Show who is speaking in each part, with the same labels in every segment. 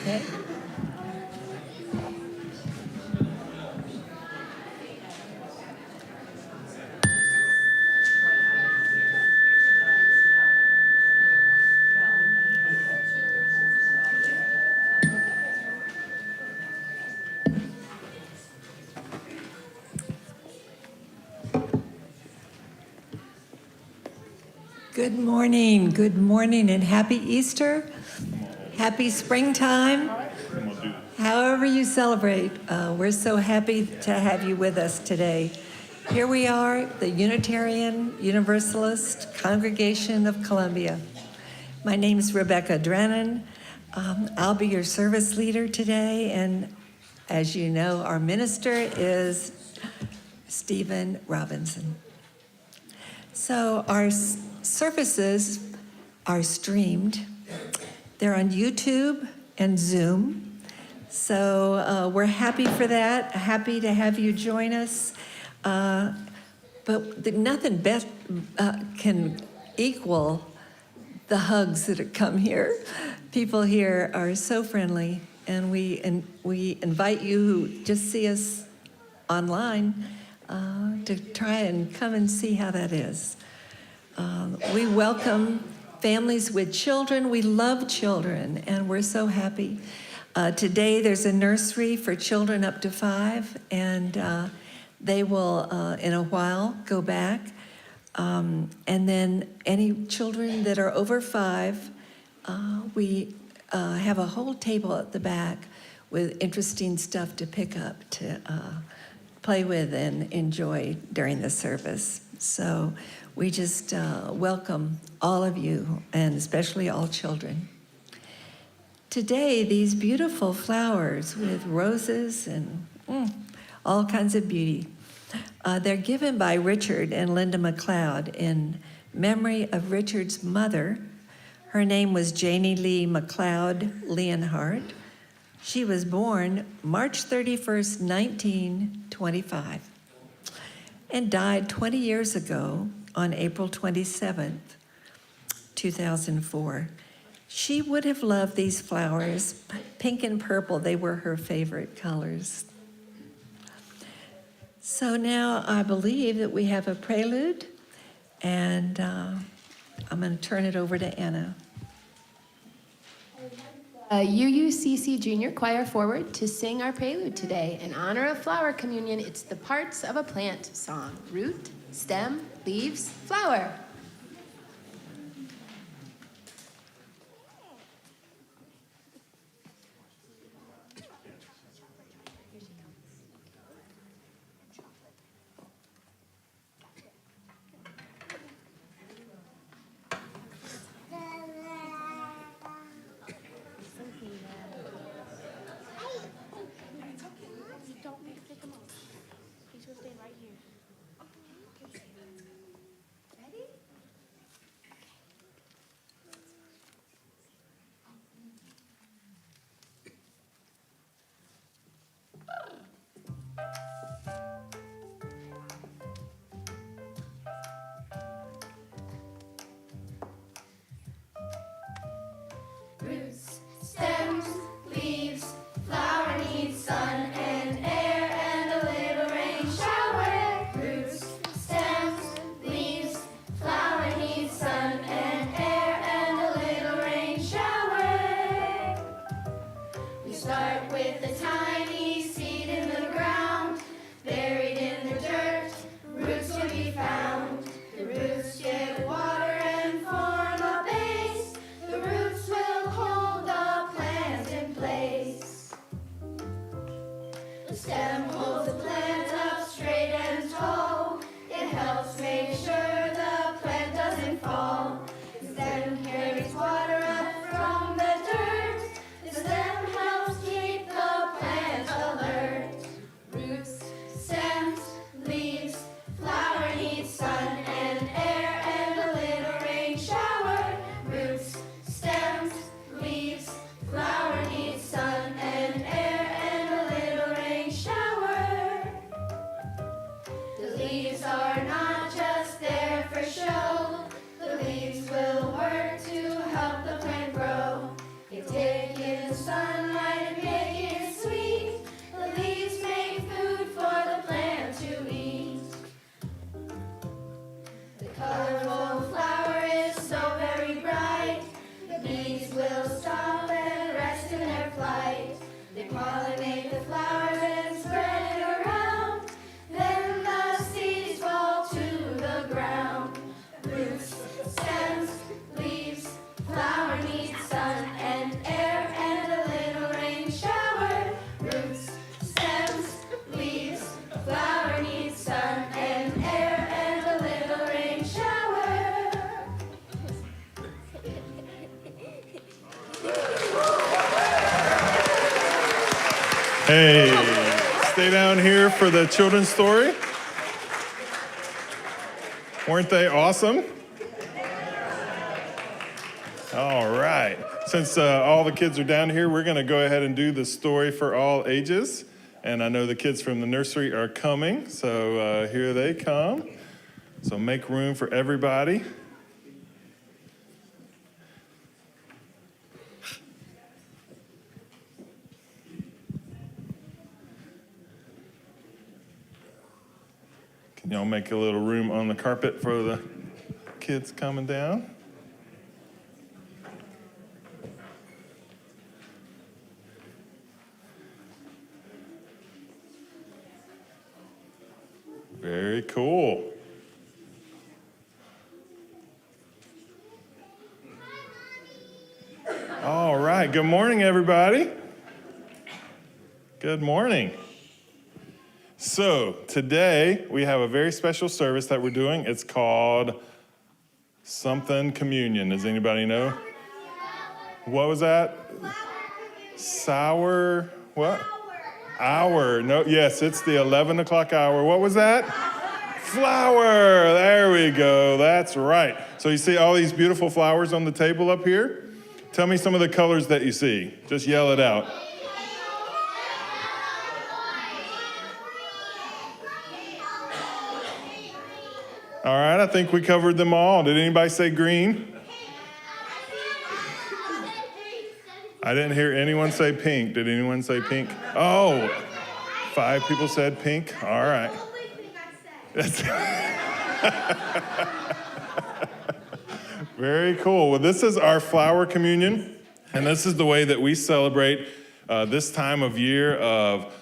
Speaker 1: Okay. Good morning, and happy Easter. Happy springtime. However you celebrate, we're so happy to have you with us today. Here we are, the Unitarian Universalist Congregation of Columbia. My name is Rebecca Drennan. I'll be your service leader today, and as you know, our minister is Stephen Robinson. So our services are streamed. They're on YouTube and Zoom. So we're happy for that, happy to have you join us. But nothing can equal the hugs that come here. People here are so friendly, and we invite you who just see us online to try and come and see how that is. We welcome families with children. We love children, and we're so happy. Today there's a nursery for children up to 5, and they will, in a while, go back. And then any children that are over 5, we have a whole table at the back with interesting stuff to pick up to play with and enjoy during the service. So we just welcome all of you, and especially all children. Today, these beautiful flowers with roses and all kinds of beauty, they're given by Richard and Linda McLeod in memory of Richard's mother. Her name was Janie Lee McLeod Leonhardt. She was born March 31st, 1925, and died 20 years ago on April 27th, 2004. She would have loved these flowers, pink and purple. They were her favorite colors. So now I believe that we have a prelude, and I'm going to turn it over to Anna.
Speaker 2: UUCC Junior Choir forward to sing our prelude today. In honor of Flower Communion, it's the Parts of a Plant song. Root, stem, leaves, flower. Ready?
Speaker 3: Hey, stay down here for the children's story. Weren't they awesome? All right. Since all the kids are down here, we're going to go ahead and do the story for all ages. And I know the kids from the nursery are coming, so here they come. So make room for everybody. Can y'all make a little room on the carpet for the kids coming down? Very cool. All right, good morning, everybody. Good morning. So today we have a very special service that we're doing. It's called something communion. Does anybody know? What was that? Sour, what? Hour. No, yes, it's the 11 o'clock hour. What was that? Flower. There we go. That's right. So you see all these beautiful flowers on the table up here? Tell me some of the colors that you see. Just yell it out. All right, I think we covered them all. Did anybody say green? I didn't hear anyone say pink. Did anyone say pink? Oh, 5 people said pink. All right. Very cool. Well, this is our flower communion, and this is the way that we celebrate this time of year of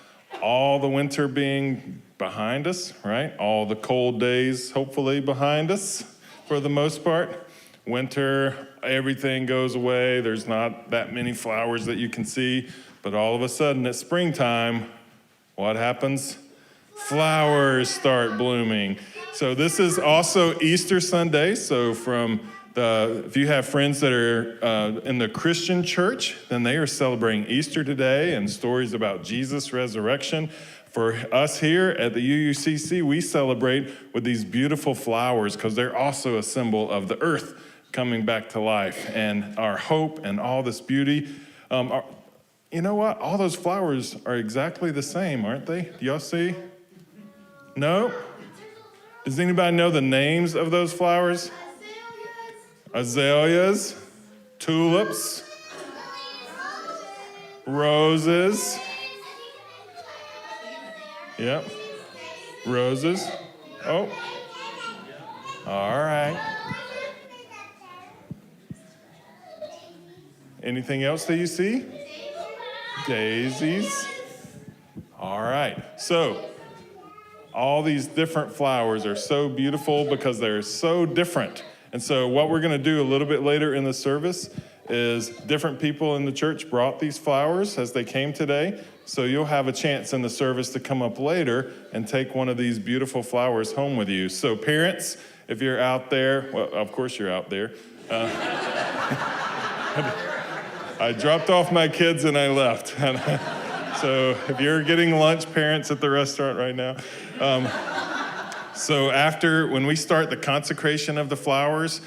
Speaker 3: all the winter being behind us, right? All the cold days, hopefully, behind us for the most part. Winter, everything goes away. There's not that many flowers that you can see, but all of a sudden at springtime, what happens? Flowers start blooming. So this is also Easter Sunday. So if you have friends that are in the Christian church, then they are celebrating Easter today and stories about Jesus' resurrection. For us here at the UUCC, we celebrate with these beautiful flowers because they're also a symbol of the earth coming back to life and our hope and all this beauty. You know what? All those flowers are exactly the same, aren't they? Do y'all see? No? Does anybody know the names of those flowers? Azaleas, tulips, roses. Yep. Roses. Oh. All right. Anything else that you see? Daisies. All right. So, all these different flowers are so beautiful because they're so different. And so what we're going to do a little bit later in the service is different people in the church brought these flowers as they came today. So you'll have a chance in the service to come up later and take one of these beautiful flowers home with you. So parents, if you're out there, well, of course you're out there. I dropped off my kids and I left. So if you're getting lunch, parents at the restaurant right now. So when we start the consecration of the flowers,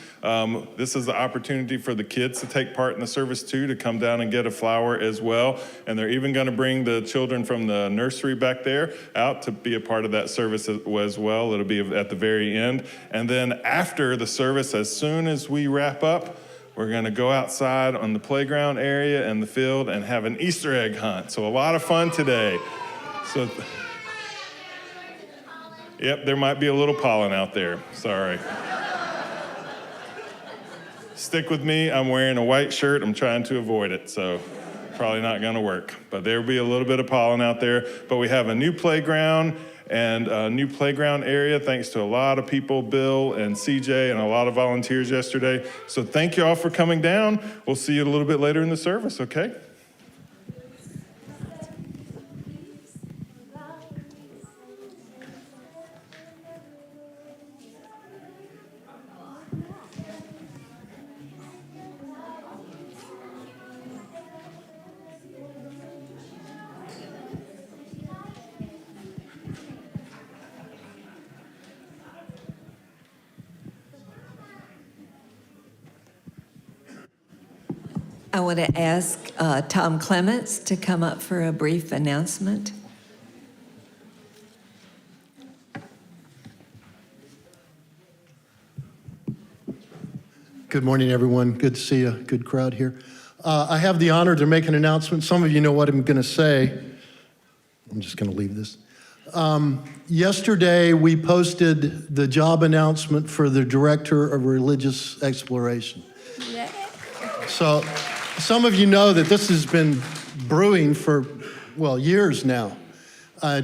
Speaker 3: this is the opportunity for the kids to take part in the service too, to come down and get a flower as well. And they're even going to bring the children from the nursery back there out to be a part of that service as well. It'll be at the very end. And then after the service, as soon as we wrap up, we're going to go outside on the playground area and the field and have an Easter egg hunt. So a lot of fun today. So. Yep, there might be a little pollen out there. Sorry. Stick with me. I'm wearing a white shirt. I'm trying to avoid it, so probably not going to work. But there will be a little bit of pollen out there. But we have a new playground and a new playground area thanks to a lot of people, Bill and CJ, and a lot of volunteers yesterday. So thank you all for coming down. We'll see you a little bit later in the service, okay?
Speaker 1: I want to ask Tom Clements to come up for a brief announcement.
Speaker 4: Good morning, everyone. Good to see a good crowd here. I have the honor to make an announcement. Some of you know what I'm going to say. I'm just going to leave this. Yesterday, we posted the job announcement for the Director of Religious Exploration.
Speaker 2: Yeah.
Speaker 4: So some of you know that this has been brewing for, well, years now.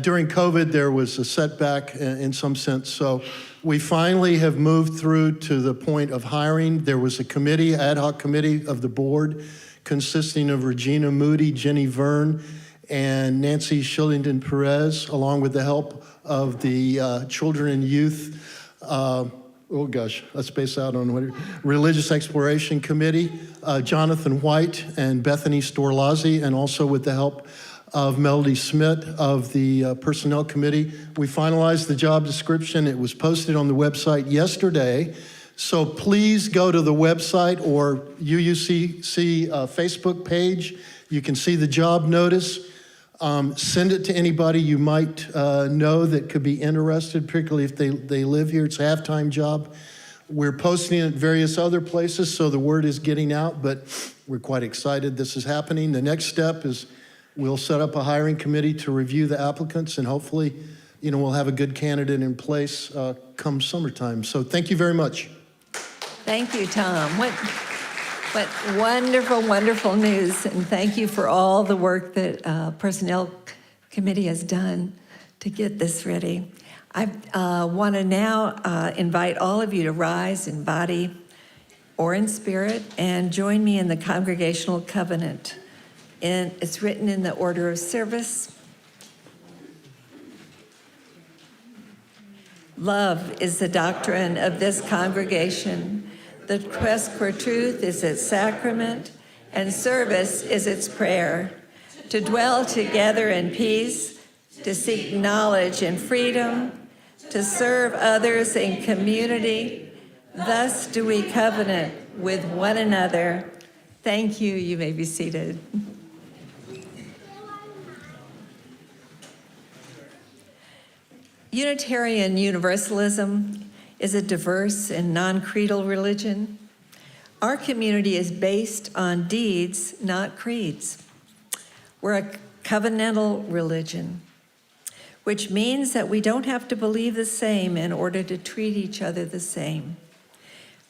Speaker 4: During COVID, there was a setback in some sense. So we finally have moved through to the point of hiring. There was a committee, ad hoc committee of the board consisting of Regina Moody, Jenny Verne, and Nancy Shillington Perez, along with the help of the Children and Youth, let's space out on what, Religious Exploration Committee, Jonathan White and Bethany Storlazzi, and also with the help of Melody Smith of the Personnel Committee. We finalized the job description. It was posted on the website yesterday. So please go to the website or UUCC Facebook page. You can see the job notice. Send it to anybody you might know that could be interested, particularly if they live here. It's a half-time job. We're posting it at various other places, so the word is getting out, but we're quite excited this is happening. The next step is we'll set up a hiring committee to review the applicants, and hopefully, we'll have a good candidate in place come summertime. So thank you very much.
Speaker 1: Thank you, Tom. What wonderful, wonderful news. And thank you for all the work that Personnel Committee has done to get this ready. I want to now invite all of you to rise in body or in spirit and join me in the Congregational Covenant. And it's written in the order of service. Love is the doctrine of this congregation. The quest for truth is its sacrament, and service is its prayer. To dwell together in peace, to seek knowledge and freedom, to serve others in community. Thus do we covenant with one another. Thank you. You may be seated. Unitarian Universalism is a diverse and non-creedal religion. Our community is based on deeds, not creeds. We're a covenantal religion, which means that we don't have to believe the same in order to treat each other the same,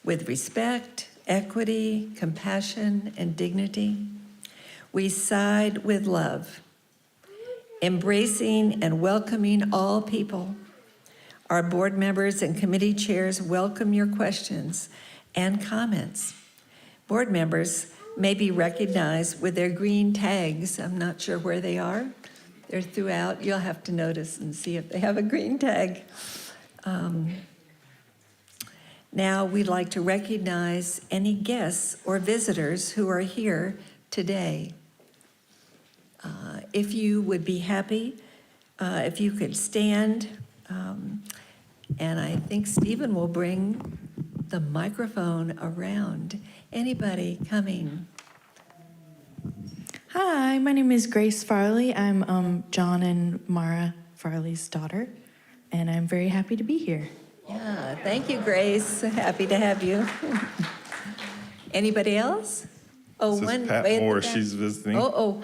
Speaker 1: with respect, equity, compassion, and dignity. We side with love, embracing and welcoming all people. Our board members and committee chairs welcome your questions and comments. Board members may be recognized with their green tags. I'm not sure where they are. They're throughout. You'll have to notice and see if they have a green tag. Now we'd like to recognize any guests or visitors who are here today. If you would be happy, if you could stand, and I think Stephen will bring the microphone around. Anybody coming?
Speaker 5: Hi, my name is Grace Farley. I'm John and Mara Farley's daughter, and I'm very happy to be here.
Speaker 1: Yeah, thank you, Grace. Happy to have you. Anybody else? Oh,
Speaker 3: This is
Speaker 1: one.
Speaker 3: Pat
Speaker 1: way at the
Speaker 3: Moore.
Speaker 1: back.
Speaker 3: She's visiting.
Speaker 1: Oh.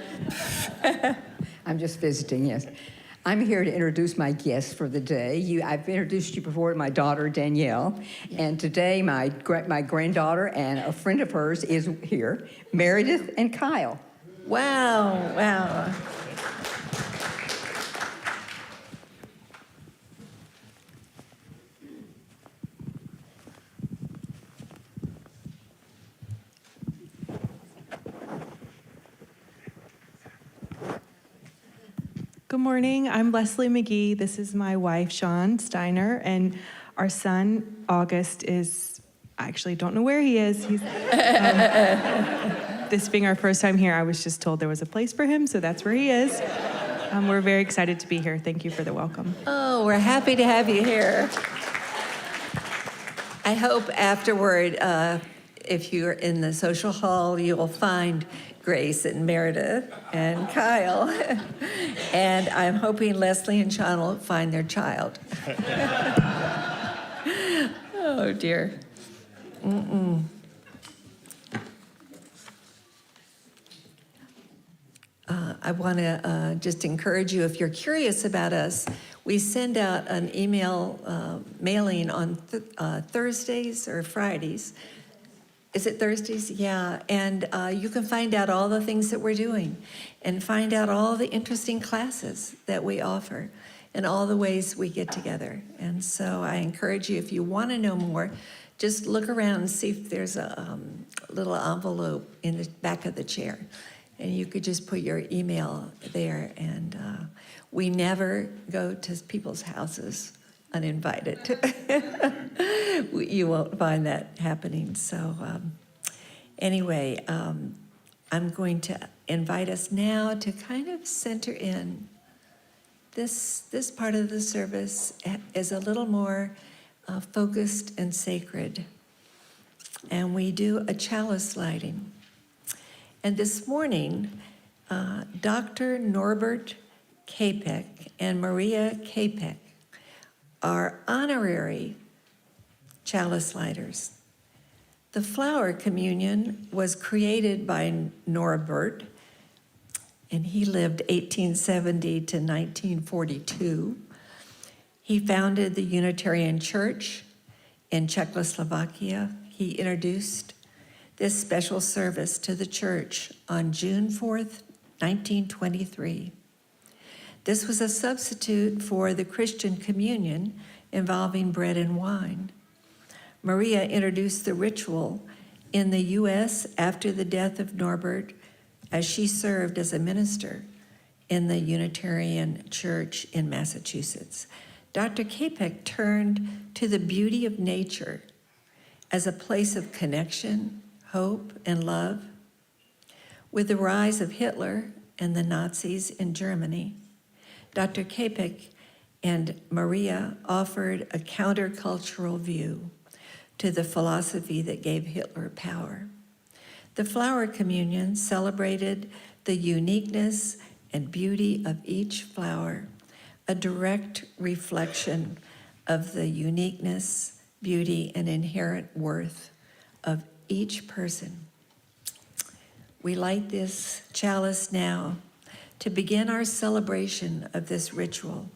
Speaker 6: I'm just visiting, yes. I'm here to introduce my guests for the day. I've introduced you before to my daughter, Danielle, and today my granddaughter and a friend of hers is here, Meredith and Kyle.
Speaker 1: Wow.
Speaker 7: Good morning. I'm Leslie McGee. This is my wife, Sean Steiner, and our son, August, I actually don't know where he is. He's, this being our first time here, I was just told there was a place for him, so that's where he is. We're very excited to be here. Thank you for the welcome.
Speaker 1: Oh, we're happy to have you here. I hope afterward if you're in the social hall, you will find Grace and Meredith and Kyle. And I'm hoping Leslie and Sean will find their child. Oh, dear. I want to just encourage you, if you're curious about us, we send out an email mailing on Thursdays or Fridays. Is it Thursdays? Yeah. And you can find out all the things that we're doing and find out all the interesting classes that we offer and all the ways we get together. And so I encourage you, if you want to know more, just look around and see if there's a little envelope in the back of the chair. And you could just put your email there. And we never go to people's houses uninvited. You won't find that happening. So anyway, I'm going to invite us now to kind of center in. This part of the service is a little more focused and sacred. And we do a chalice lighting. And this morning, Dr. Norbert Capek and Maria Capek are honorary chalice lighters. The flower communion was created by Norbert, and he lived 1870 to 1942. He founded the Unitarian Church in Czechoslovakia. He introduced this special service to the church on June 4th, 1923. This was a substitute for the Christian communion involving bread and wine. Maria introduced the ritual in the U.S. after the death of Norbert, as she served as a minister in the Unitarian Church in Massachusetts. Dr. Capek turned to the beauty of nature as a place of connection, hope, and love. With the rise of Hitler and the Nazis in Germany, Dr. Capek and Maria offered a countercultural view to the philosophy that gave Hitler power. The flower communion celebrated the uniqueness and beauty of each flower, a direct reflection of the uniqueness, beauty, and inherent worth of each person. We light this chalice now to begin our celebration of this ritual.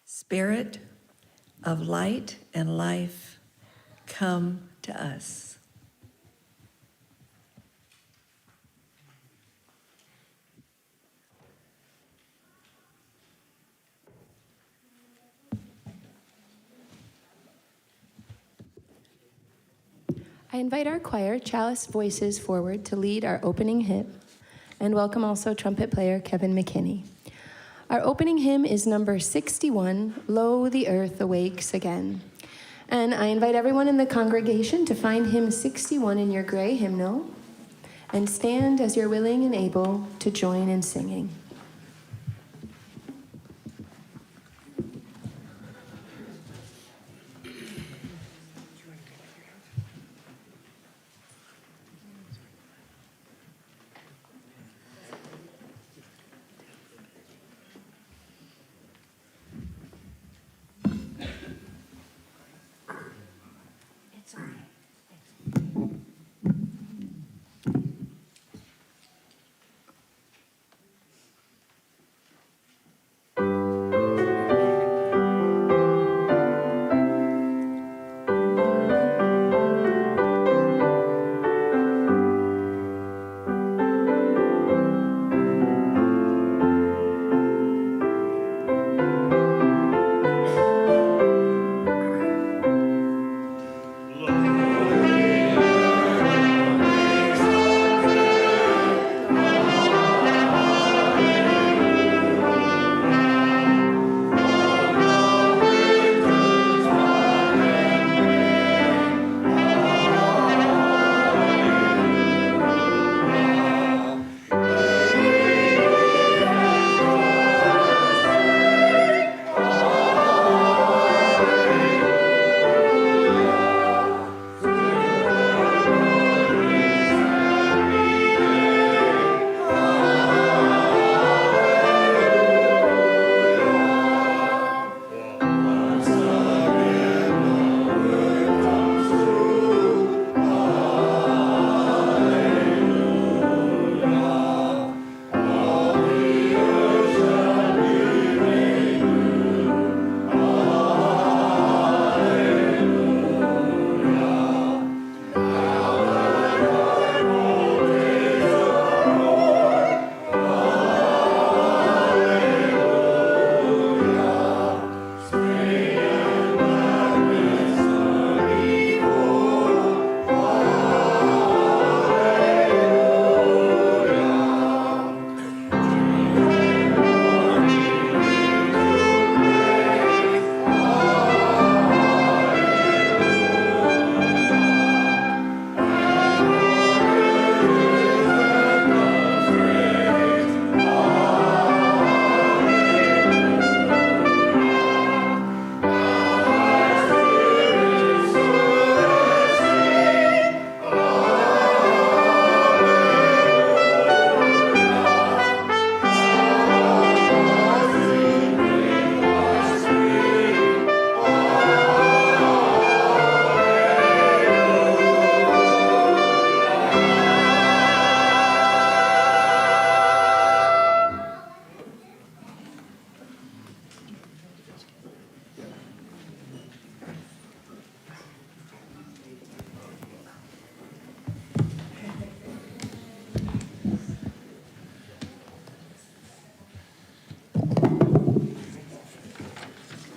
Speaker 1: Spirit of light and life, come to us.
Speaker 2: I invite our choir, Chalice Voices, forward to lead our opening hymn, and welcome also trumpet player Kevin McKinney. Our opening hymn is number 61, Lo, the Earth Awakes Again. And I invite everyone in the congregation to find hymn 61 in your gray hymnal and stand as you're willing and able to join in singing.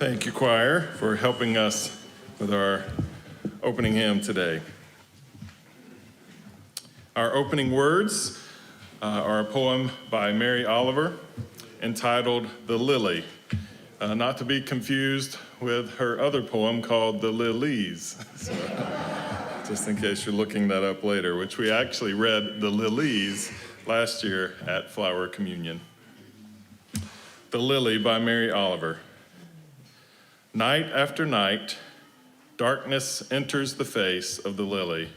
Speaker 3: Thank you, choir, for helping us with our opening hymn today. Our opening words are a poem by Mary Oliver entitled The Lily, not to be confused with her other poem called The Lilies. So, just in case you're looking that up later, which we actually read The Lilies last year at Flower Communion. The Lily by Mary Oliver. Night after night, darkness enters the face of the lily,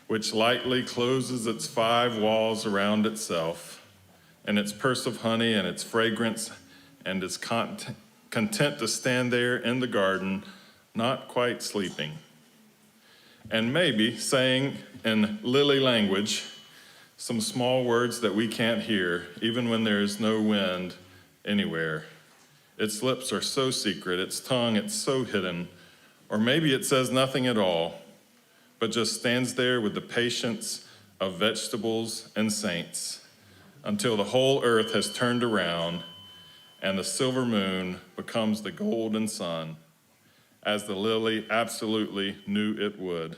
Speaker 3: which lightly closes its 5 walls around itself, and its purse of honey and its fragrance, and is content to stand there in the garden, not quite sleeping. And maybe saying in lily language some small words that we can't hear, even when there is no wind anywhere. Its lips are so secret, its tongue, it's so hidden. Or maybe it says nothing at all, but just stands there with the patience of vegetables and saints until the whole earth has turned around and the silver moon becomes the golden sun, as the lily absolutely knew it would,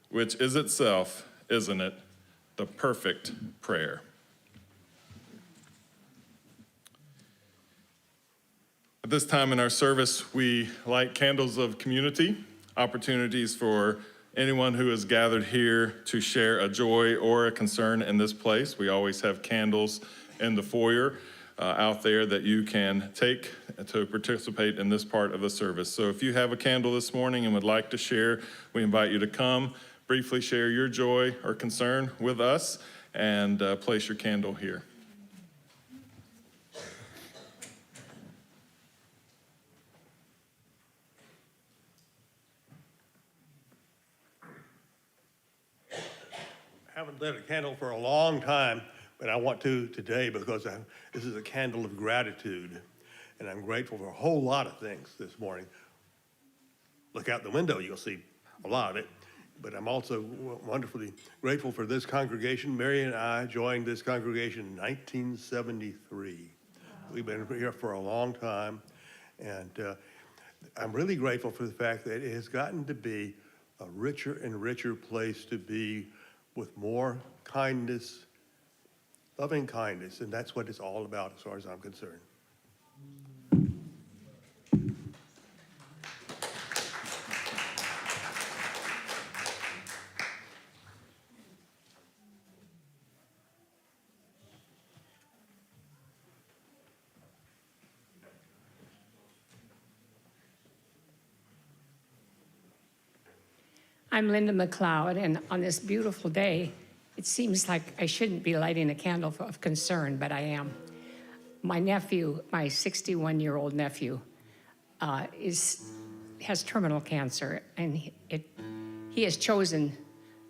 Speaker 3: which is itself, isn't it, the perfect prayer. At this time in our service, we light candles of community, opportunities for anyone who is gathered here to share a joy or a concern in this place. We always have candles in the foyer out there that you can take to participate in this part of the service. So if you have a candle this morning and would like to share, we invite you to come, briefly share your joy or concern with us, and place your candle here.
Speaker 8: I haven't lit a candle for a long time, but I want to today because this is a candle of gratitude, and I'm grateful for a whole lot of things this morning. Look out the window, you'll see a lot of it, but I'm also wonderfully grateful for this congregation. Mary and I joined this congregation in 1973. We've been here for a long time, and I'm really grateful for the fact that it has gotten to be a richer and richer place to be, with more kindness, loving kindness, and that's what it's all about as far as I'm concerned.
Speaker 9: I'm Linda McLeod, and on this beautiful day, it seems like I shouldn't be lighting a candle of concern, but I am. My nephew, my 61-year-old nephew, has terminal cancer, and he has chosen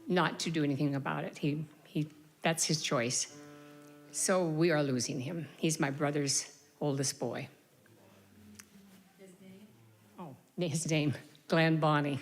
Speaker 9: not to do anything about it. That's his choice. So we are losing him. He's my brother's oldest boy. His name? Oh, his name, Glenn Bonney.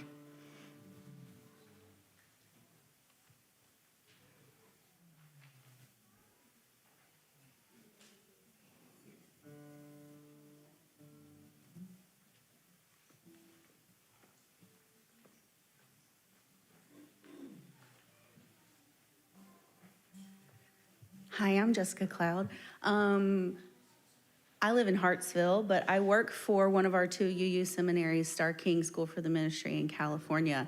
Speaker 10: Hi, I'm Jessica Cloud. I live in Hartsville, but I work for one of our 2 UU seminaries, Star King School for the Ministry in California.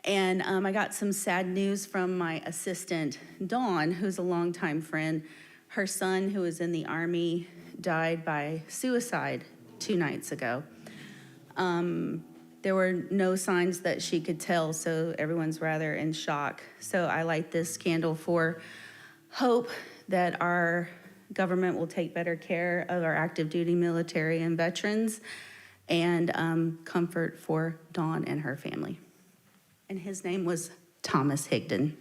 Speaker 10: And I got some sad news from my assistant, Dawn, who's a longtime friend. Her son, who was in the Army, died by suicide 2 nights ago. There were no signs that she could tell, so everyone's rather in shock. So I light this candle for hope that our government will take better care of our active duty military and veterans, and comfort for Dawn and her family. And his name was Thomas Higdon.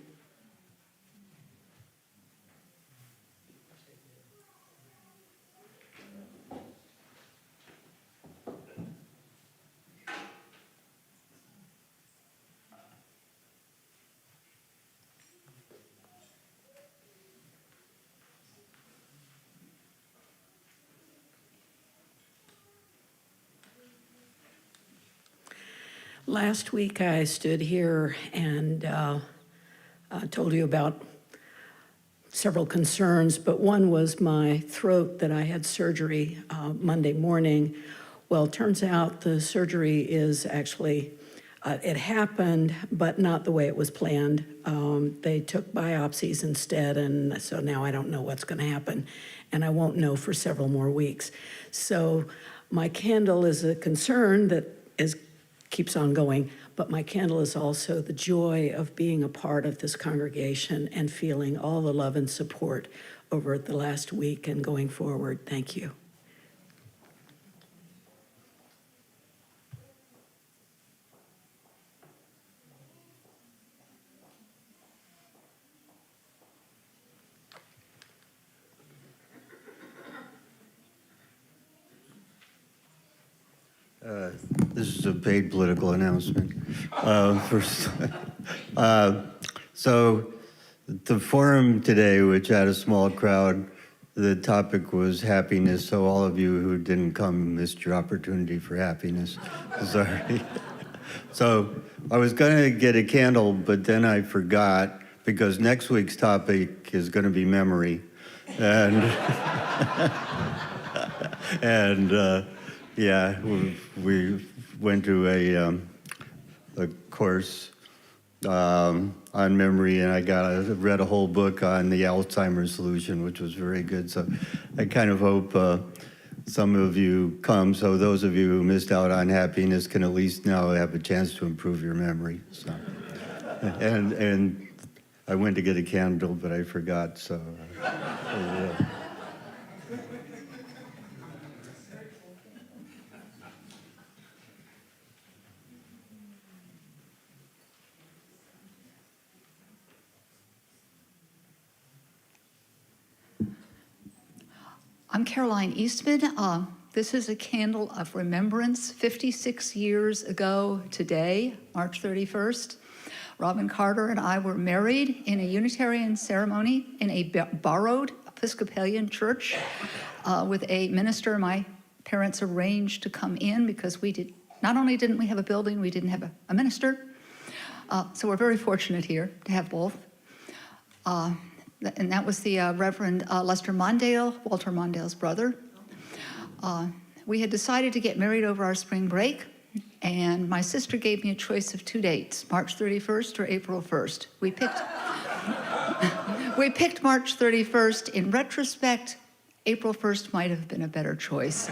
Speaker 11: Last week I stood here and told you about several concerns, but one was my throat, that I had surgery Monday morning. Well, it turns out the surgery is actually, it happened, but not the way it was planned. They took biopsies instead, and so now I don't know what's going to happen, and I won't know for several more weeks. So my candle is a concern that keeps on going, but my candle is also the joy of being a part of this congregation and feeling all the love and support over the last week and going forward. Thank you.
Speaker 12: This is a paid political announcement. First, so the forum today, which had a small crowd, the topic was happiness. So all of you who didn't come missed your opportunity for happiness. Sorry. So I was going to get a candle, but then I forgot because next week's topic is going to be memory, and yeah, we went to a course on memory, and I read a whole book on the Alzheimer's solution, which was very good. So I kind of hope some of you come, so those of you who missed out on happiness can at least now have a chance to improve your memory. So, and I went to get a candle, but I forgot. So. Yeah.
Speaker 13: I'm Caroline Eastman. This is a candle of remembrance. 56 years ago today, March 31st, Robin Carter and I were married in a Unitarian ceremony in a borrowed Episcopalian church with a minister my parents arranged to come in because not only didn't we have a building, we didn't have a minister. So we're very fortunate here to have both. And that was the Reverend Lester Mondale, Walter Mondale's brother. We had decided to get married over our spring break, and my sister gave me a choice of 2 dates, March 31st or April 1st. We picked March 31st. In retrospect, April 1st might have been a better choice.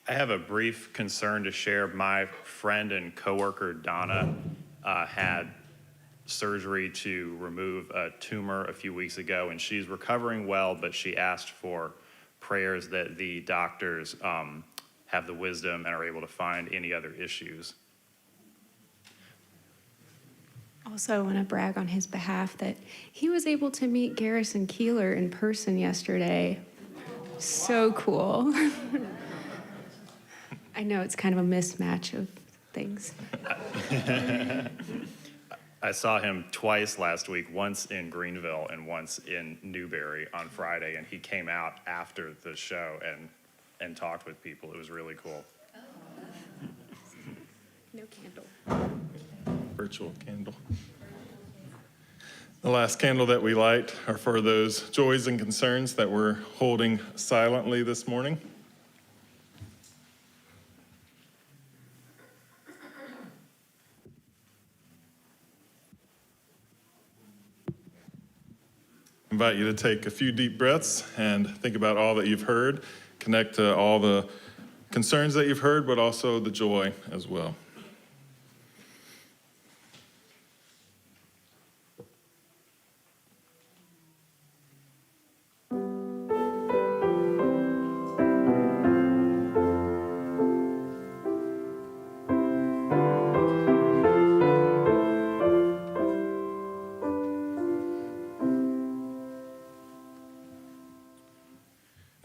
Speaker 14: I have a brief concern to share. My friend and coworker, Donna, had surgery to remove a tumor a few weeks ago, and she's recovering well, but she asked for prayers that the doctors have the wisdom and are able to find any other issues.
Speaker 15: Also, I want to brag on his behalf that he was able to meet Garrison Keeler in person yesterday. So cool. I know it's kind of a mismatch of things.
Speaker 14: I saw him twice last week, once in Greenville and once in Newberry on Friday, and he came out after the show and talked with people. It was really cool.
Speaker 15: No candle.
Speaker 3: Virtual candle. The last candle that we light are for those joys and concerns that we're holding silently this morning. I invite you to take a few deep breaths and think about all that you've heard, connect to all the concerns that you've heard, but also the joy as well.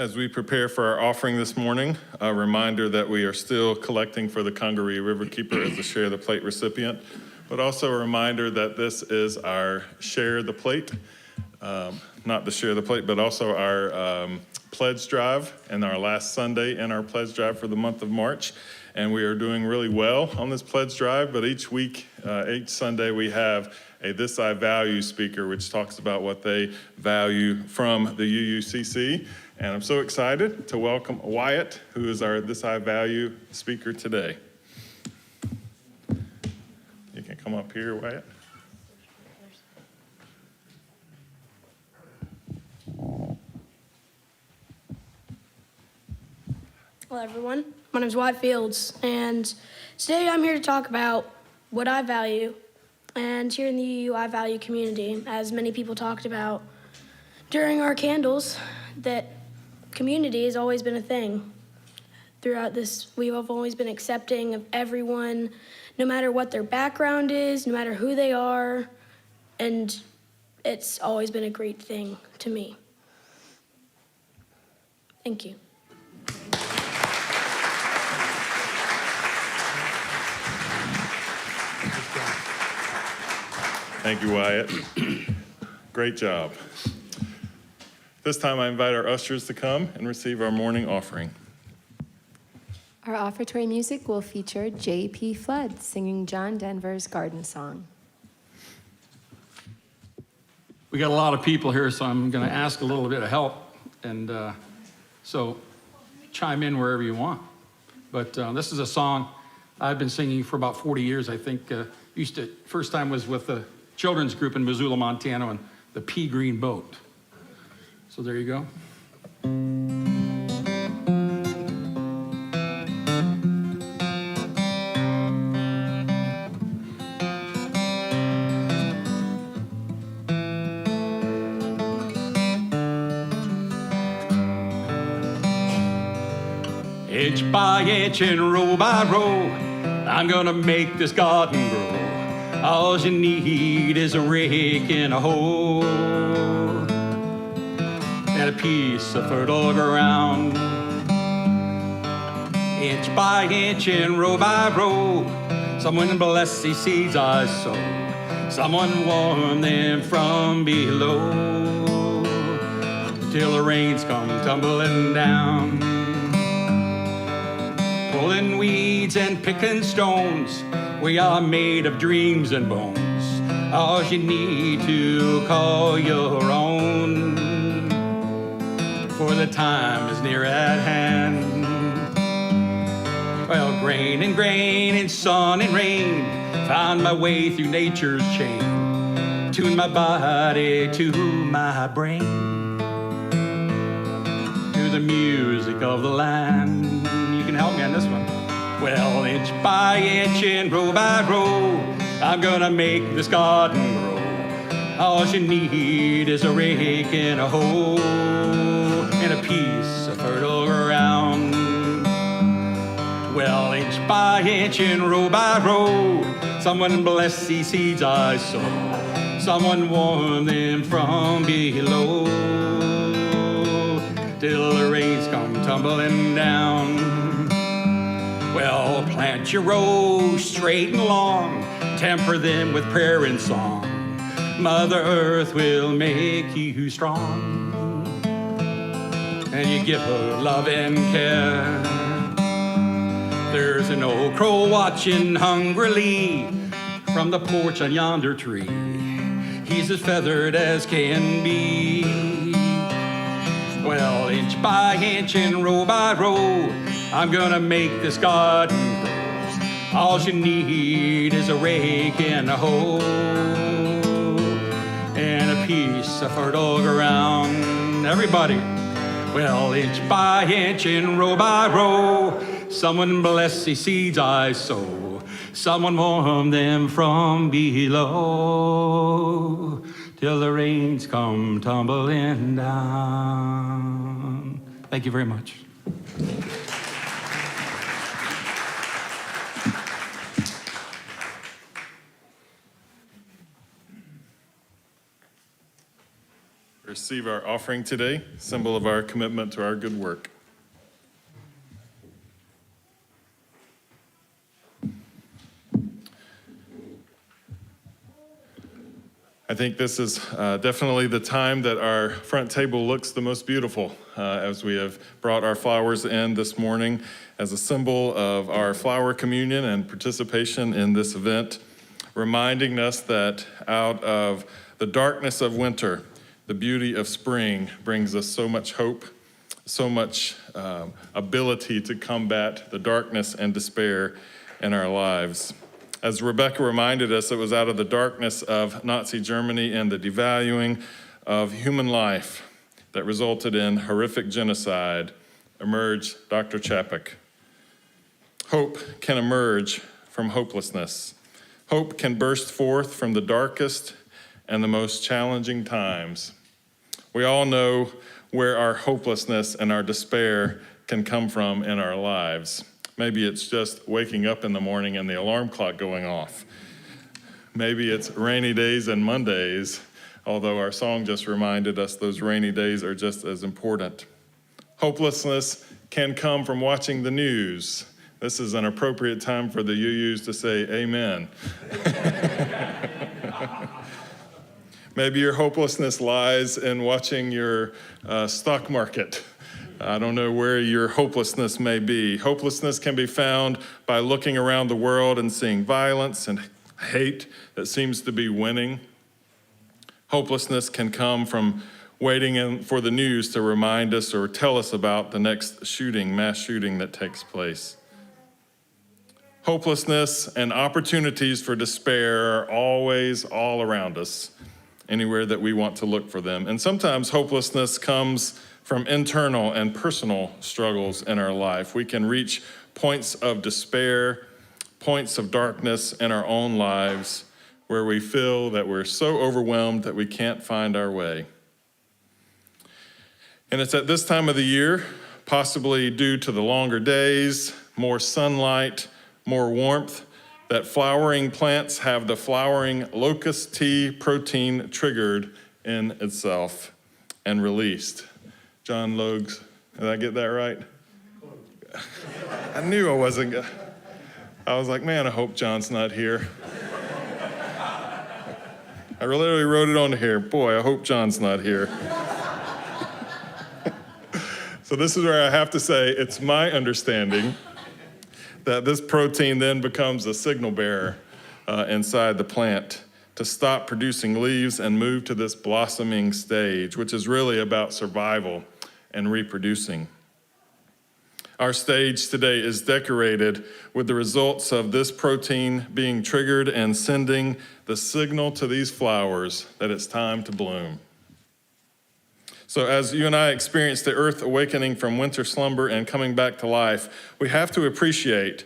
Speaker 3: As we prepare for our offering this morning, a reminder that we are still collecting for the Congaree Riverkeeper as the Share the Plate recipient, but also a reminder that this is our Share the Plate, not the Share the Plate, but also our pledge drive and our last Sunday in our pledge drive for the month of March. And we are doing really well on this pledge drive, but each week, each Sunday, we have a This I Value speaker, which talks about what they value from the UUCC. And I'm so excited to welcome Wyatt, who is our This I Value speaker today. You can come up here, Wyatt.
Speaker 16: Hello, everyone. My name is Wyatt Fields, and today I'm here to talk about what I value. And here in the UU I Value community, as many people talked about during our candles, that community has always been a thing. Throughout this, we have always been accepting of everyone, no matter what their background is, no matter who they are, and it's always been a great thing to me. Thank you.
Speaker 3: Thank you, Wyatt. Great job. This time I invite our ushers to come and receive our morning offering.
Speaker 2: Our offertory music will feature J.P. Flood singing John Denver's Garden Song.
Speaker 17: We got a lot of people here, so I'm going to ask a little bit of help, and so chime in wherever you want. But this is a song I've been singing for about 40 years, I think. First time was with the children's group in Missoula, Montana, and the Pea Green Boat. So there you go. Inch by inch and row by row, I'm gonna make this garden grow. All you need is a rake and a hoe and a piece of fertile ground. Inch by inch and row by row, someone bless these seeds I sow. Someone warm them from below till the rains come tumbling down. Pulling weeds and picking stones, we are made of dreams and bones. All you need to call your own, for the time is near at hand. Well, grain and sun and rain, found my way through nature's chain, tune my body to my brain, to the music of the land. You can help me on this one. Well, inch by inch and row by row, I'm gonna make this garden grow. All you need is a rake and a hoe and a piece of fertile ground. Well, inch by inch and row by row, someone bless these seeds I sow. Someone warm them from below till the rains come tumbling down. Well, plant your rows straight and long, temper them with prayer and song. Mother Earth will make you strong, and you give her love and care. There's an old crow watching hungrily from the porch on yonder tree. He's as feathered as can be. Well, inch by inch and row by row, I'm gonna make this garden grow. All you need is a rake and a hoe and a piece of fertile ground. Everybody. Well, inch by inch and row by row, someone bless these seeds I sow. Someone warm them from below till the rains come tumbling down. Thank you very much.
Speaker 3: receive our offering today, symbol of our commitment to our good work. I think this is definitely the time that our front table looks the most beautiful as we have brought our flowers in this morning as a symbol of our flower communion and participation in this event, reminding us that out of the darkness of winter, the beauty of spring brings us so much hope, so much ability to combat the darkness and despair in our lives. As Rebecca reminded us, it was out of the darkness of Nazi Germany and the devaluing of human life that resulted in horrific genocide emerged Dr. Chapek. Hope can emerge from hopelessness. Hope can burst forth from the darkest and the most challenging times. We all know where our hopelessness and our despair can come from in our lives. Maybe it's just waking up in the morning and the alarm clock going off. Maybe it's rainy days and Mondays, although our song just reminded us those rainy days are just as important. Hopelessness can come from watching the news. This is an appropriate time for the UUs to say amen. Maybe your hopelessness lies in watching your stock market. I don't know where your hopelessness may be. Hopelessness can be found by looking around the world and seeing violence and hate that seems to be winning. Hopelessness can come from waiting for the news to remind us or tell us about the next shooting, mass shooting that takes place. Hopelessness and opportunities for despair are always all around us, anywhere that we want to look for them. And sometimes hopelessness comes from internal and personal struggles in our life. We can reach points of despair, points of darkness in our own lives where we feel that we're so overwhelmed that we can't find our way. And it's at this time of the year, possibly due to the longer days, more sunlight, more warmth, that flowering plants have the flowering locust tea protein triggered in itself and released. John Logues, did I get that right? I knew I wasn't gonna. I was like, man, I hope John's not here. I literally wrote it on here. Boy, I hope John's not here. So this is where I have to say, it's my understanding that this protein then becomes a signal bearer inside the plant to stop producing leaves and move to this blossoming stage, which is really about survival and reproducing. Our stage today is decorated with the results of this protein being triggered and sending the signal to these flowers that it's time to bloom. So as you and I experience the earth awakening from winter slumber and coming back to life, we have to appreciate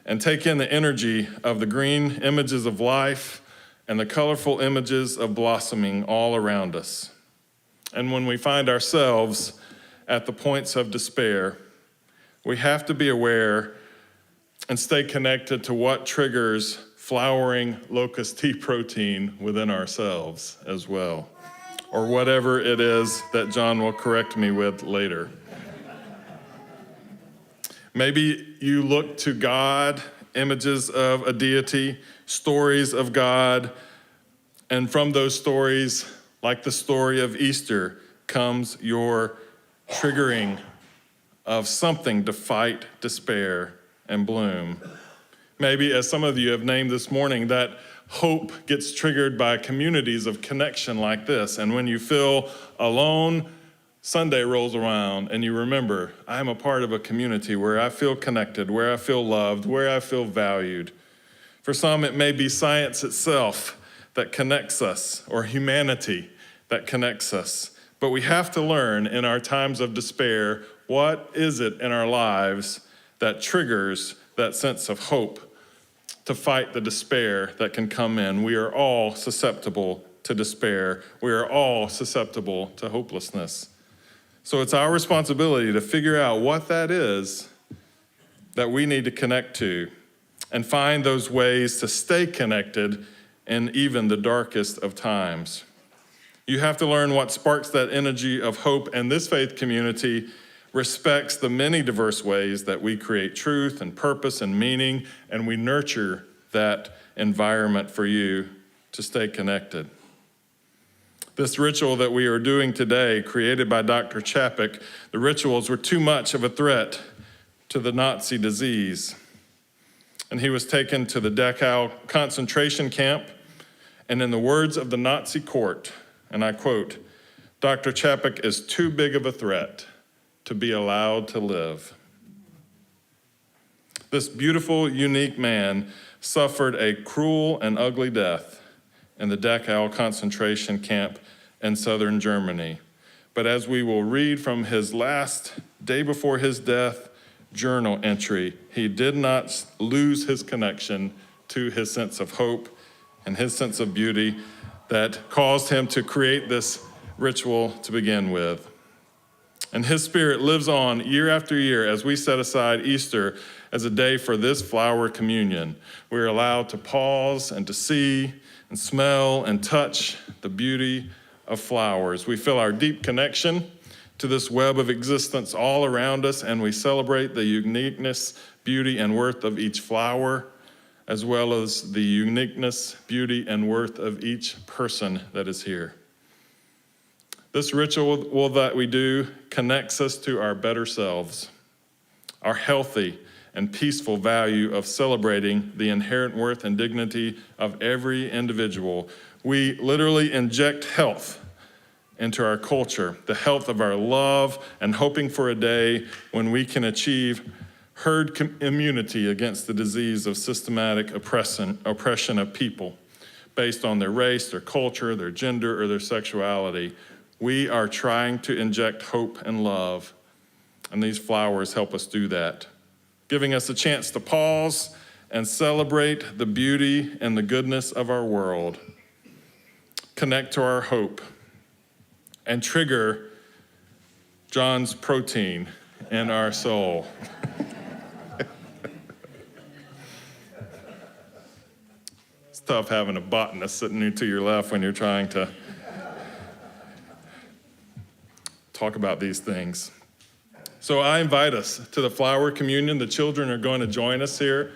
Speaker 3: and take in the energy of the green images of life and the colorful images of blossoming all around us. And when we find ourselves at the points of despair, we have to be aware and stay connected to what triggers flowering locust tea protein within ourselves as well, or whatever it is that John will correct me with later. Maybe you look to God, images of a deity, stories of God, and from those stories, like the story of Easter, comes your triggering of something to fight despair and bloom. Maybe, as some of you have named this morning, that hope gets triggered by communities of connection like this. And when you feel alone, Sunday rolls around and you remember, I'm a part of a community where I feel connected, where I feel loved, where I feel valued. For some, it may be science itself that connects us, or humanity that connects us. But we have to learn in our times of despair, what is it in our lives that triggers that sense of hope to fight the despair that can come in. We are all susceptible to despair. We are all susceptible to hopelessness. So it's our responsibility to figure out what that is that we need to connect to and find those ways to stay connected in even the darkest of times. You have to learn what sparks that energy of hope, and this faith community respects the many diverse ways that we create truth and purpose and meaning, and we nurture that environment for you to stay connected. This ritual that we are doing today, created by Dr. Chapek, the rituals were too much of a threat to the Nazi disease. And he was taken to the Dachau concentration camp, and in the words of the Nazi court, and I quote, "Dr. Chapek is too big of a threat to be allowed to live." This beautiful, unique man suffered a cruel and ugly death in the Dachau concentration camp in southern Germany. But as we will read from his last day before his death journal entry, he did not lose his connection to his sense of hope and his sense of beauty that caused him to create this ritual to begin with. And his spirit lives on year after year as we set aside Easter as a day for this flower communion. We're allowed to pause and to see and smell and touch the beauty of flowers. We feel our deep connection to this web of existence all around us, and we celebrate the uniqueness, beauty, and worth of each flower, as well as the uniqueness, beauty, and worth of each person that is here. This ritual that we do connects us to our better selves, our healthy and peaceful value of celebrating the inherent worth and dignity of every individual. We literally inject health into our culture, the health of our love, and hoping for a day when we can achieve herd immunity against the disease of systematic oppression of people based on their race, their culture, their gender, or their sexuality. We are trying to inject hope and love, and these flowers help us do that, giving us a chance to pause and celebrate the beauty and the goodness of our world, connect to our hope, and trigger John's protein in our soul. It's tough having a botanist sitting to your left when you're trying to talk about these things. So I invite us to the flower communion. The children are going to join us here.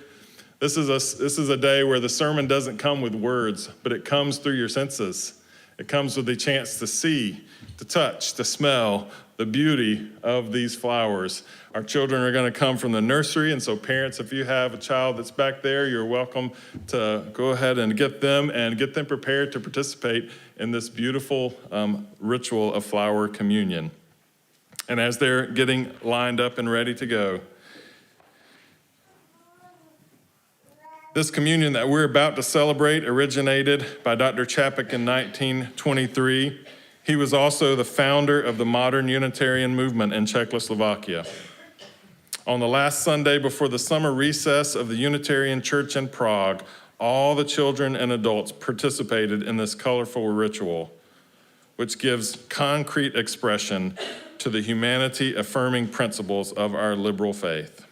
Speaker 3: This is a day where the sermon doesn't come with words, but it comes through your senses. It comes with the chance to see, to touch, to smell the beauty of these flowers. Our children are going to come from the nursery, and so parents, if you have a child that's back there, you're welcome to go ahead and get them prepared to participate in this beautiful ritual of flower communion. And as they're getting lined up and ready to go, this communion that we're about to celebrate originated by Dr. Chapek in 1923. He was also the founder of the modern Unitarian movement in Czechoslovakia. On the last Sunday before the summer recess of the Unitarian Church in Prague, all the children and adults participated in this colorful ritual, which gives concrete expression to the humanity-affirming principles of our liberal faith.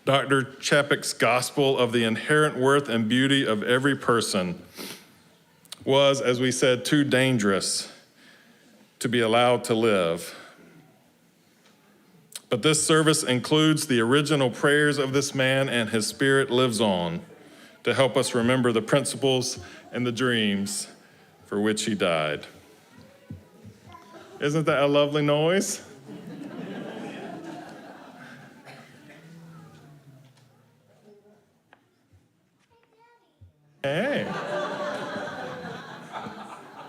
Speaker 3: Dr. Chapek's gospel of the inherent worth and beauty of every person was, as we said, too dangerous to be allowed to live. But this service includes the original prayers of this man, and his spirit lives on to help us remember the principles and the dreams for which he died. Isn't that a lovely noise? Hey.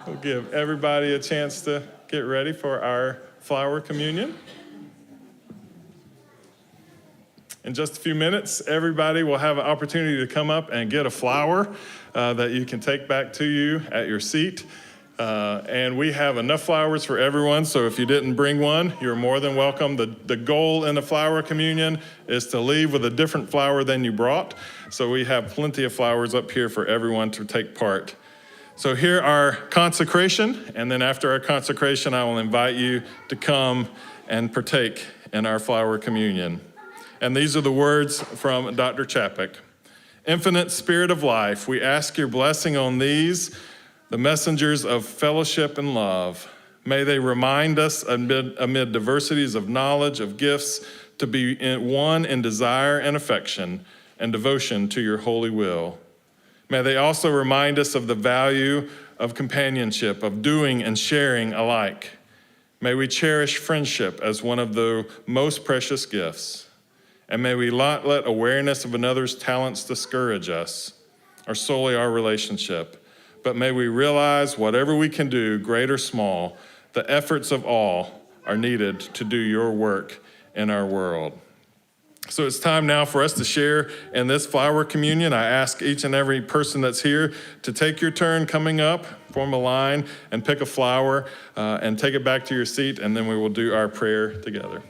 Speaker 3: We'll give everybody a chance to get ready for our flower communion. In just a few minutes, everybody will have an opportunity to come up and get a flower that you can take back to you at your seat. And we have enough flowers for everyone, so if you didn't bring one, you're more than welcome. The goal in the flower communion is to leave with a different flower than you brought. So we have plenty of flowers up here for everyone to take part. So here our consecration, and then after our consecration, I will invite you to come and partake in our flower communion. And these are the words from Dr. Chapek. Infinite Spirit of life, we ask your blessing on these, the messengers of fellowship and love. May they remind us amid diversities of knowledge, of gifts, to be one in desire and affection and devotion to your holy will. May they also remind us of the value of companionship, of doing and sharing alike. May we cherish friendship as one of the most precious gifts. And may we not let awareness of another's talents discourage us, or solely our relationship. But may we realize whatever we can do, great or small, the efforts of all are needed to do your work in our world. So it's time now for us to share in this flower communion. I ask each and every person that's here to take your turn coming up, form a line, and pick a flower, and take it back to your seat, and then we will do our prayer together.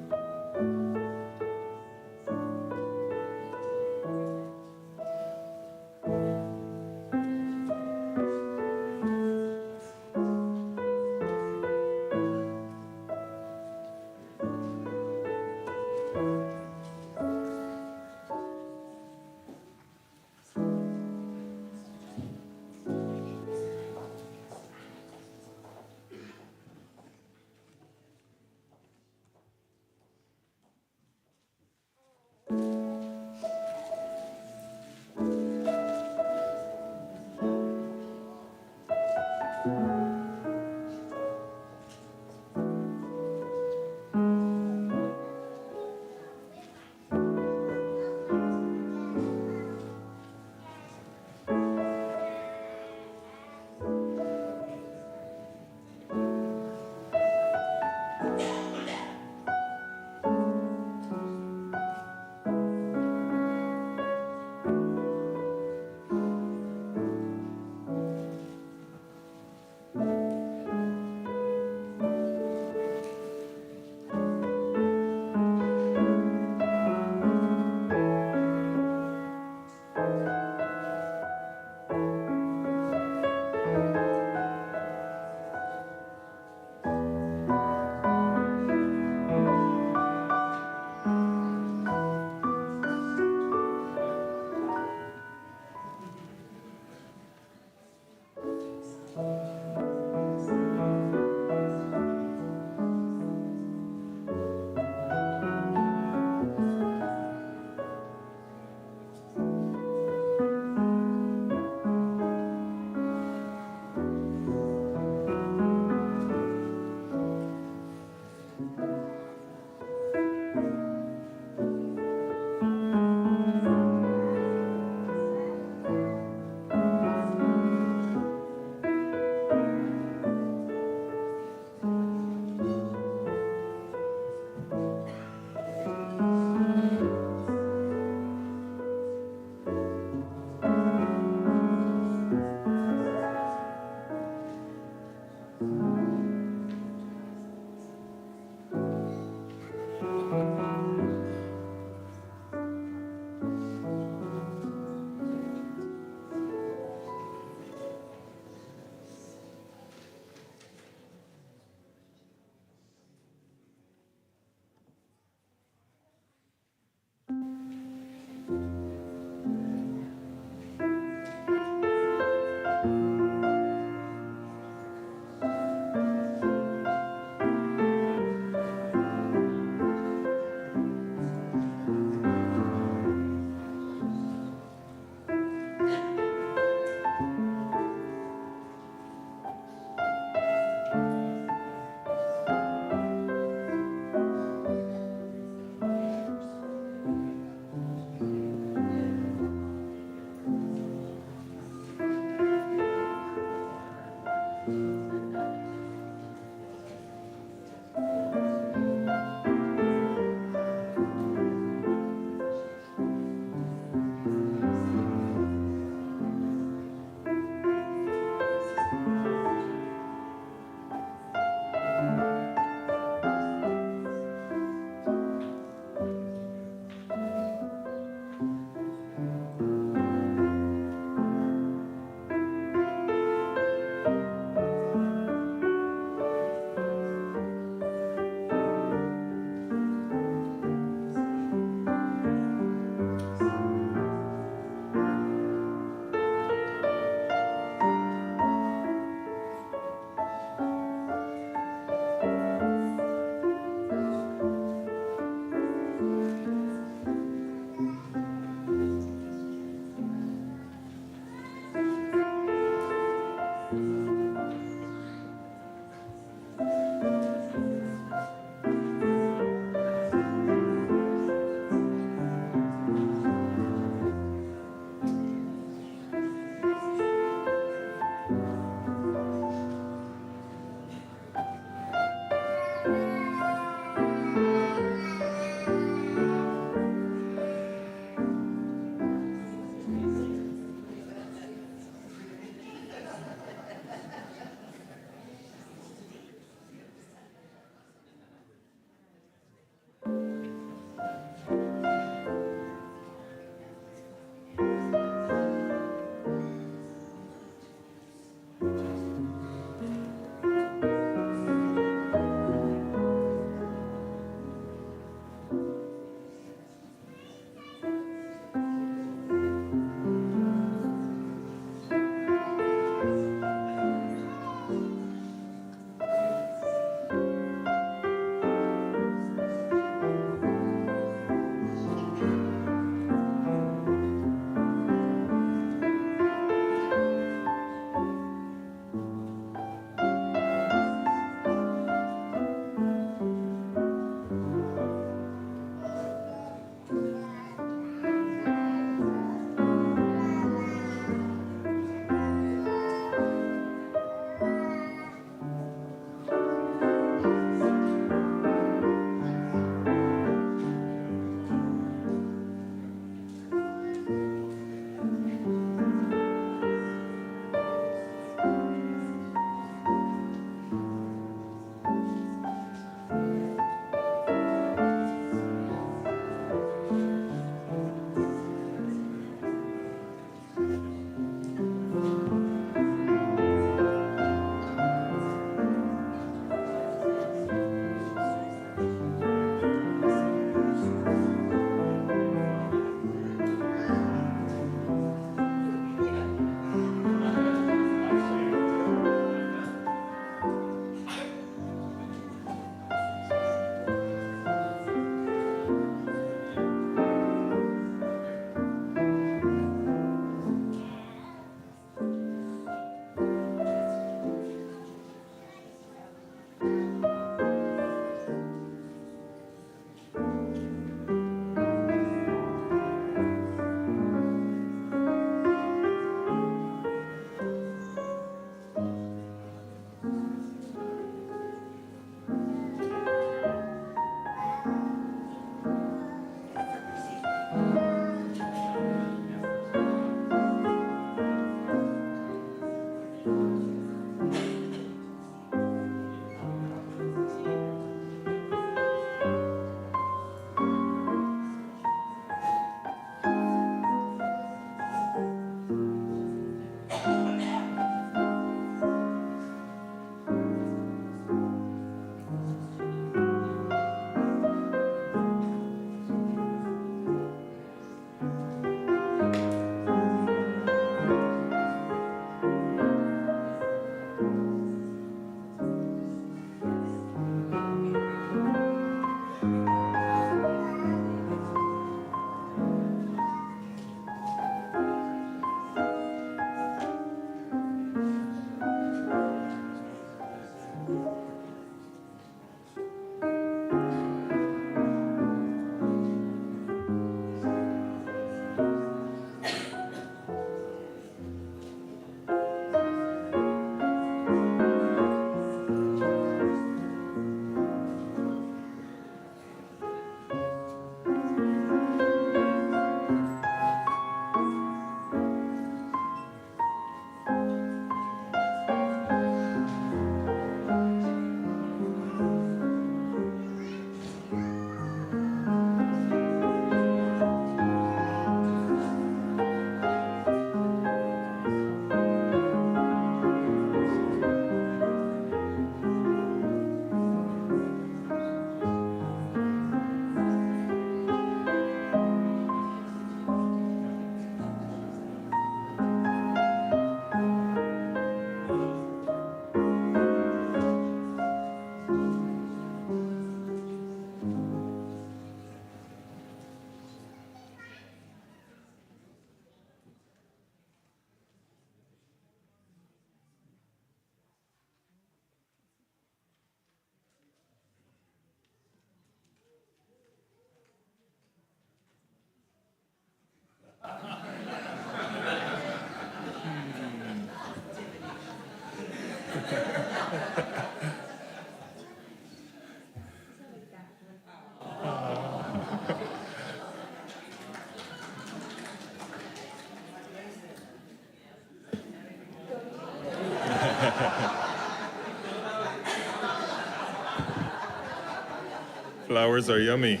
Speaker 3: Flowers are yummy.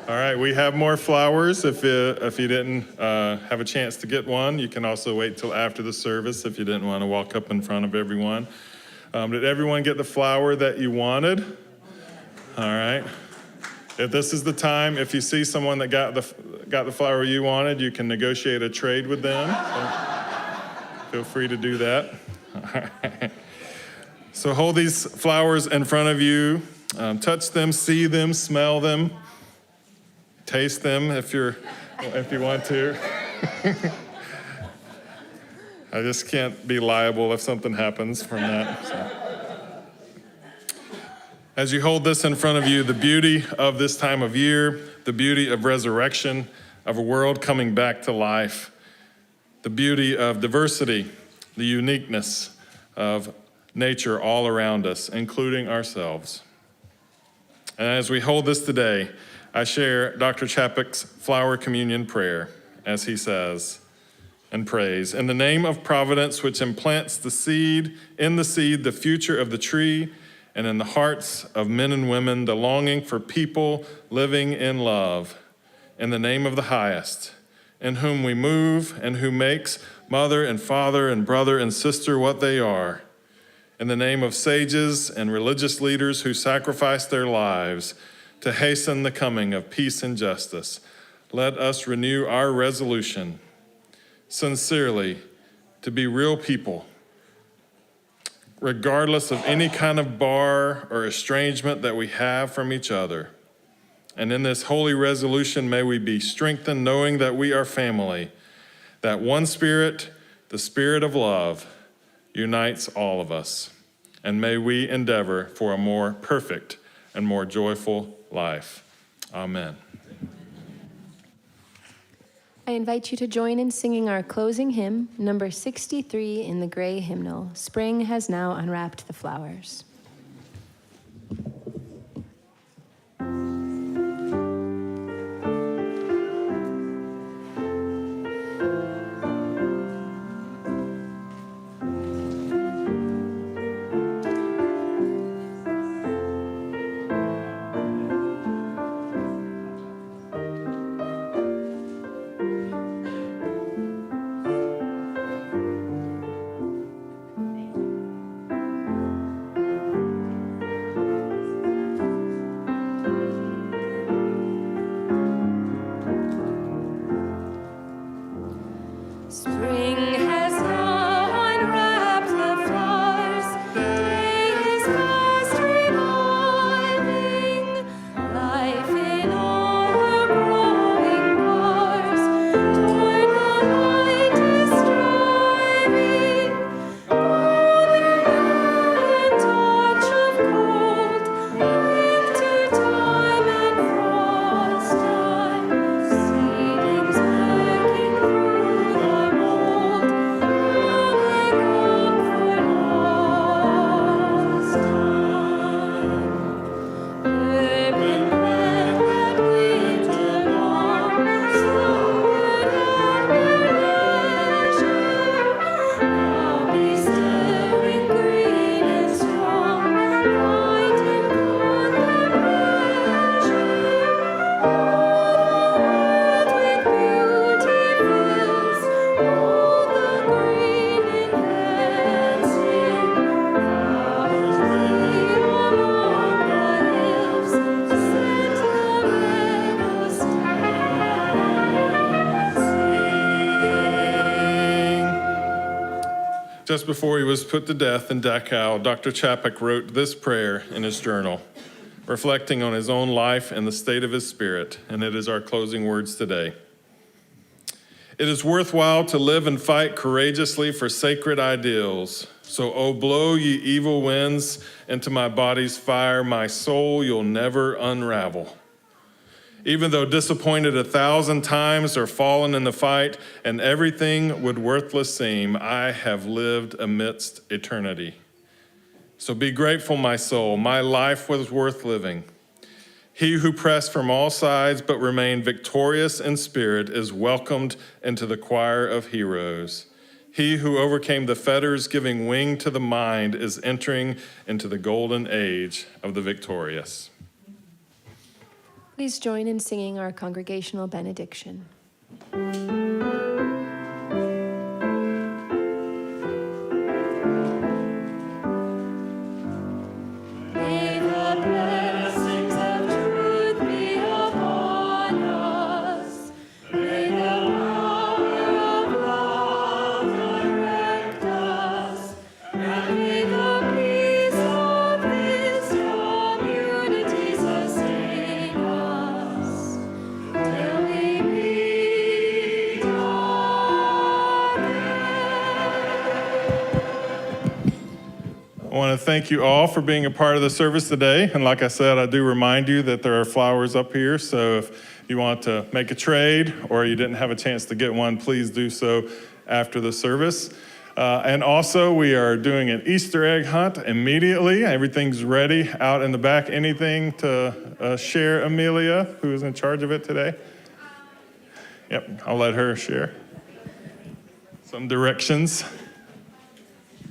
Speaker 3: All right, we have more flowers. If you didn't have a chance to get one, you can also wait till after the service if you didn't want to walk up in front of everyone. Did everyone get the flower that you wanted? All right. If this is the time, if you see someone that got the flower you wanted, you can negotiate a trade with them. So feel free to do that. All right. So hold these flowers in front of you. Touch them, see them, smell them, taste them if you want to. I just can't be liable if something happens from that. So. As you hold this in front of you, the beauty of this time of year, the beauty of resurrection, of a world coming back to life, the beauty of diversity, the uniqueness of nature all around us, including ourselves. And as we hold this today, I share Dr. Chapek's flower communion prayer, as he says and prays, in the name of providence, which implants the seed, the future of the tree, and in the hearts of men and women, the longing for people living in love, in the name of the highest, in whom we move and who makes mother and father and brother and sister what they are, in the name of sages and religious leaders who sacrificed their lives to hasten the coming of peace and justice, let us renew our resolution sincerely to be real people, regardless of any kind of bar or estrangement that we have from each other. And in this holy resolution, may we be strengthened, knowing that we are family, that one Spirit, the Spirit of love, unites all of us. And may we endeavor for a more perfect and more joyful life. Amen.
Speaker 2: I invite you to join in singing our closing hymn, number 63 in the gray hymnal, Spring Has Now Unwrapped the Flowers.
Speaker 3: Just before he was put to death in Dachau, Dr. Chapek wrote this prayer in his journal, reflecting on his own life and the state of his spirit, and it is our closing words today. It is worthwhile to live and fight courageously for sacred ideals. So, oh, blow ye evil winds into my body's fire, my soul you'll never unravel. Even though disappointed 1,000 times or fallen in the fight, and everything would worthless seem, I have lived amidst eternity. So be grateful, my soul, my life was worth living. He who pressed from all sides but remained victorious in spirit is welcomed into the choir of heroes. He who overcame the fetters, giving wing to the mind, is entering into the golden age of the victorious.
Speaker 2: Please join in singing our congregational benediction.
Speaker 3: I want to thank you all for being a part of the service today. And like I said, I do remind you that there are flowers up here. So if you want to make a trade or you didn't have a chance to get one, please do so after the service. And also, we are doing an Easter egg hunt immediately. Everything's ready out in the back. Anything to share, Amelia, who is in charge of it today? Yep, I'll let her share some directions.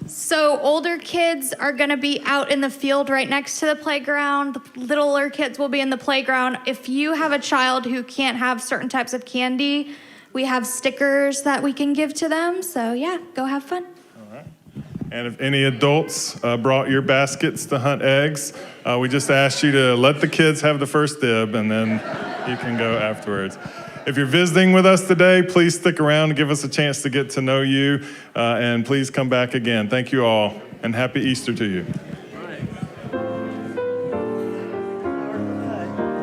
Speaker 18: So older kids are going to be out in the field right next to the playground. The littler kids will be in the playground. If you have a child who can't have certain types of candy, we have stickers that we can give to them. So yeah, go have fun.
Speaker 3: All right. And if any adults brought your baskets to hunt eggs, we just asked you to let the kids have the first dib and then you can go afterwards. If you're visiting with us today, please stick around and give us a chance to get to know you. And please come back again. Thank you all, and happy Easter to you.